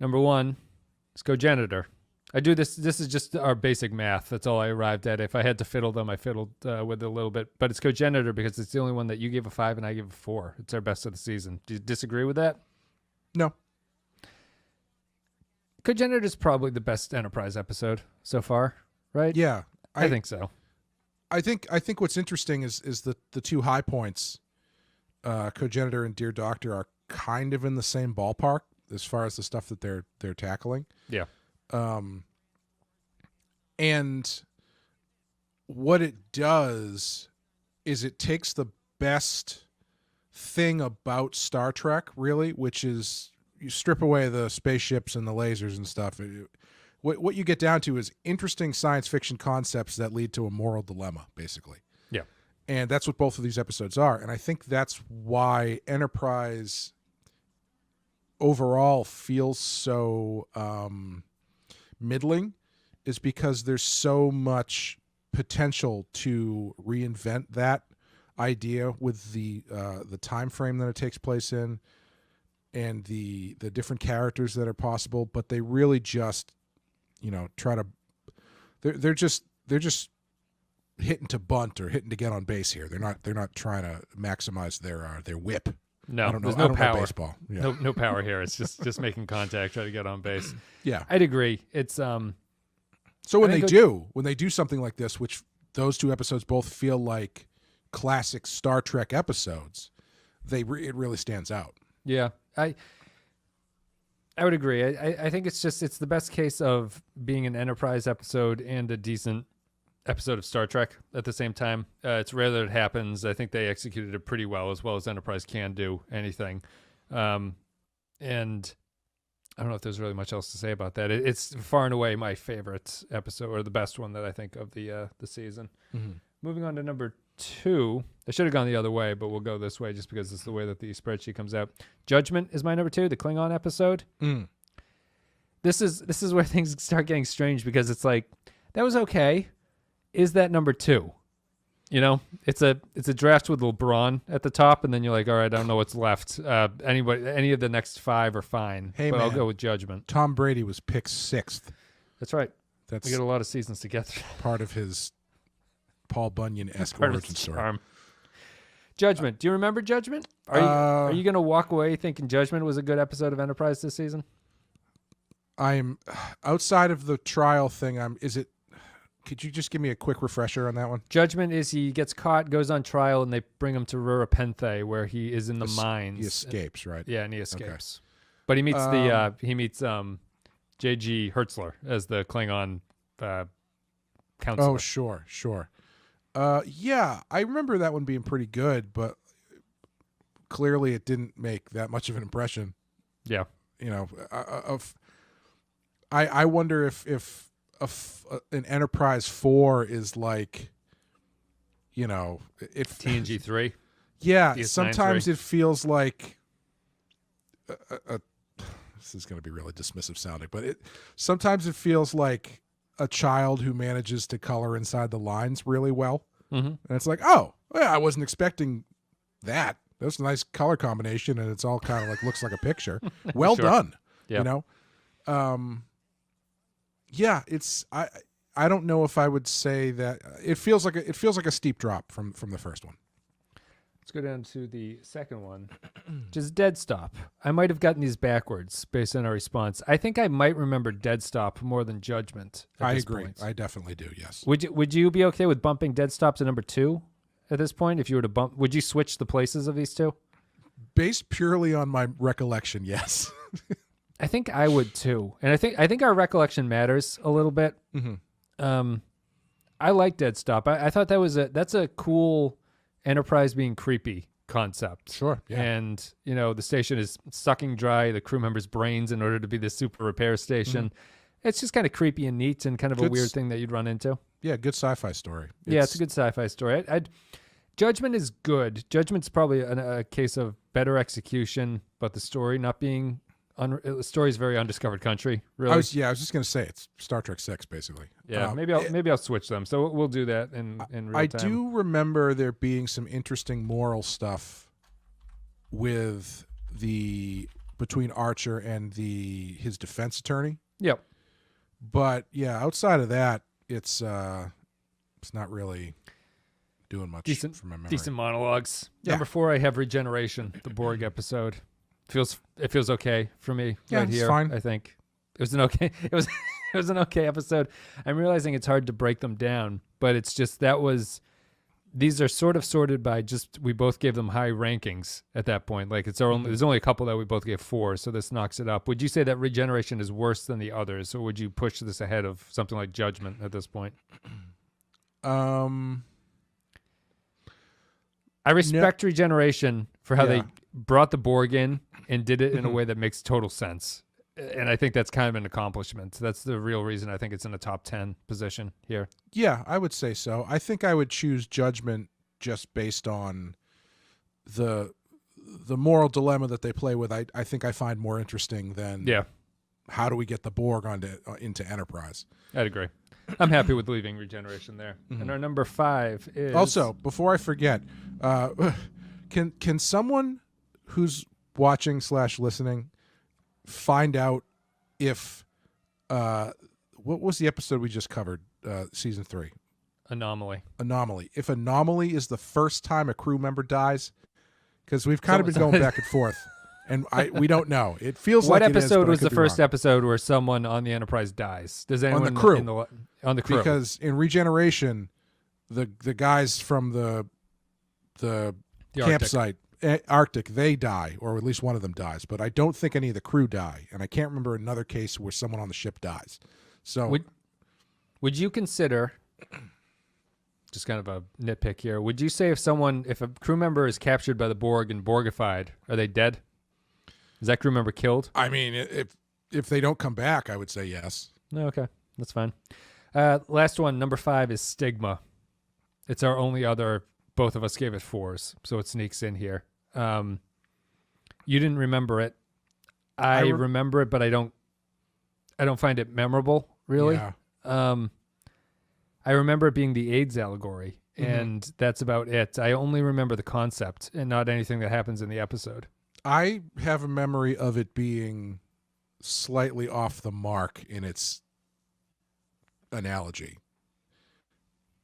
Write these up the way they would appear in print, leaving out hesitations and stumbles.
Number 1 is cogenitor. I do this. This is just our basic math. That's all I arrived at. If I had to fiddle them, I fiddled with it a little bit. But it's cogenitor because it's the only one that you gave a 5 and I give a 4. It's our best of the season. Do you disagree with that? No. Cogenitor is probably the best Enterprise episode so far, right? Yeah, I think so. I think what's interesting is the two high points, Cogenitor and Dear Doctor, are kind of in the same ballpark as far as the stuff that they're tackling. Yeah. And what it does is it takes the best thing about Star Trek, really, which is you strip away the spaceships and the lasers and stuff. What you get down to is interesting science fiction concepts that lead to a moral dilemma, basically. Yeah. And that's what both of these episodes are. And I think that's why Enterprise overall feels so middling, is because there's so much potential to reinvent that idea with the time frame that it takes place in and the different characters that are possible, but they really just try to they're just hitting to bunt or hitting to get on base here. They're not trying to maximize their whip. No, there's no power. Baseball. Yeah. No power here. It's just making contact, try to get on base. Yeah, I'd agree. It's So when they do something like this, which those two episodes both feel like classic Star Trek episodes, it really stands out. Yeah, I would agree. I think it's the best case of being an Enterprise episode and a decent episode of Star Trek at the same time. It's rare that it happens. I think they executed it pretty well as Enterprise can do anything. And I don't know if there's really much else to say about that. It's far and away my favorite episode, or the best one that I think of the season. Mm-hmm. Moving Moving on to number 2. I should have gone the other way, but we'll go this way just because it's the way that the spreadsheet comes out. Judgment is my number 2, the Klingon episode. Mm. This is where things start getting strange, because it's like, that was okay. Is that number 2? It's a draft with LeBron at the top, and then you're like, all right, I don't know what's left. Any of the next 5 are fine. Hey, but man, I'll go with Judgment. Tom Brady was picked 6th. That's right. That's we got a lot of seasons to get through. part of his Paul Bunyan-esque Part of origin the story. charm. Judgment. Do you remember Judgment? Are you going to walk away thinking Judgment was a good episode of Enterprise this season? I'm outside of the trial thing. Could you just give me a quick refresher on that one? Judgment is he gets caught, goes on trial, and they bring him to Rurapenthe, where he is in the mines. He escapes, right? Yeah, and he escapes. Okay. But he meets J.G. Hertzler as the Klingon counselor. Oh, sure. Yeah, I remember that one being pretty good, but clearly it didn't make that much of an impression. Yeah. I wonder if an Enterprise 4 is like, TNG 3. Yeah, DS9 sometimes 3. it feels like this is going to be really dismissive sounding, but sometimes it feels like a child who manages to color inside the lines really well. Mm-hmm. And it's like, oh, yeah, I wasn't expecting that. That's a nice color combination, and it's all kind of like looks like a picture. Well Sure. done. Yep. Yeah, I don't know if I would say that it feels like a steep drop from the first one. Let's go down to the second one, which is Dead Stop. I might have gotten these backwards based on our response. I think I might remember Dead Stop more than Judgment. I agree. Point. I definitely do. Yes. Would you be okay with bumping Dead Stop to number 2 at this point? If you were to bump, would you switch the places of these two? Based purely on my recollection, yes. I think I would too, and I think our recollection matters a little bit. Mm-hmm. I like Dead Stop. I thought that's a cool Enterprise being creepy concept. Sure. Yeah. And the station is sucking dry the crew members' brains in order to be the super repair station. Mm-hmm. It's just kind of creepy and neat and kind of a weird thing that you'd run into. Yeah, good sci-fi story. It's a good sci-fi story. Judgment is good. Judgment's probably a case of better execution, but the story not being. The story is very undiscovered country. Really, I was just gonna say it's Star Trek 6, basically. Yeah, maybe I'll switch them. So we'll do that in real time. I do remember there being some interesting moral stuff with the between Archer and his defense attorney. Yep. But yeah, outside of that, it's not really doing much from my memory. Decent monologues. Yeah. Number 4, I have Regeneration, the Borg episode. It feels okay for me right it's here. fine. I think it was an okay. It was an okay episode. I'm realizing it's hard to break them down, but it's just these are sort of sorted by just we both gave them high rankings at that point. Like there's only a couple that we both gave 4, so this knocks it up. Would you say that Regeneration is worse than the others, or would you push this ahead of something like Judgment at this point? I respect Regeneration for how they brought the Borg in and did it in a way that makes total sense. And I think that's kind of an accomplishment. That's the real reason I think it's in the top 10 position here. Yeah, I would say so. I think I would choose Judgment just based on the moral dilemma that they play with. I think I find more interesting than how do we get the Borg into Enterprise. I'd agree. I'm happy with leaving Regeneration there. And our number 5 is... Also, before I forget, can someone who's watching / listening find out if what was the episode we just covered, season 3? Anomaly. If Anomaly is the first time a crew member dies, because we've kind of been going back and forth, and we don't know. It feels what like episode it is, was the first episode where someone on the Enterprise dies? Does anyone on the crew? On the crew, because in Regeneration, the guys from the campsite. Arctic, they die, or at least one of them dies, but I don't think any of the crew die, and I can't remember another case where someone on the ship dies. So, would you consider, just kind of a nitpick here, would you say if a crew member is captured by the Borg and Borgified, are they dead? Is that crew member killed? I mean, if they don't come back, I would say yes. Okay, that's fine. Last one, number 5 is Stigma. It's our only other. Both of us gave it 4s, so it sneaks in here. You didn't remember it. I remember it, but I don't find it memorable, really. Yeah. I remember it being the AIDS allegory, and that's about it. I only remember the concept and not anything that happens in the episode. I have a memory of it being slightly off the mark in its analogy.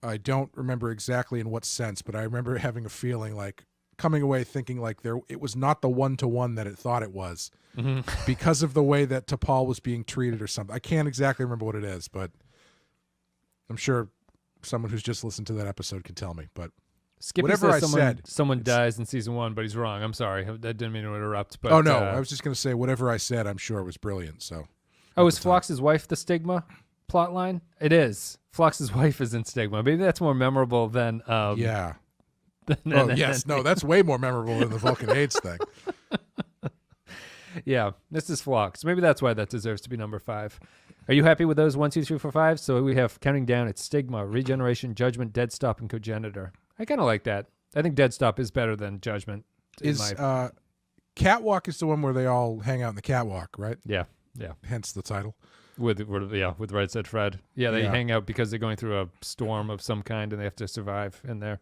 I don't remember exactly in what sense, but I remember having a feeling like coming away thinking like it was not the one-to-one that it thought it was because of the way that T'Pol was being treated or something. I can't exactly remember what it is, but I'm sure someone who's just listened to that episode can tell me. But Skippy whatever says someone dies in season 1, but he's wrong. I'm sorry. I didn't mean to interrupt. But, oh, no. I was just going to say whatever I said, I'm sure it was brilliant. So. Oh, is Phlox's wife the Stigma plot line? It is. Phlox's wife is in Stigma. Maybe that's more memorable than... yeah. Yes. No, that's way more memorable than the Vulcan AIDS thing. Yeah, this is Phlox. Maybe that's why that deserves to be number 5. Are you happy with those 1, 2, 3, 4, 5? So we have, counting down, it's Stigma, Regeneration, Judgment, Dead Stop, and Cogenitor. I kind of like that. I think Dead Stop is better than Judgment. Catwalk is the one where they all hang out in the catwalk, right? Yeah. Hence the title. With Right Said Fred. Yeah, they hang out because they're going through a storm of some kind and they have to survive in there.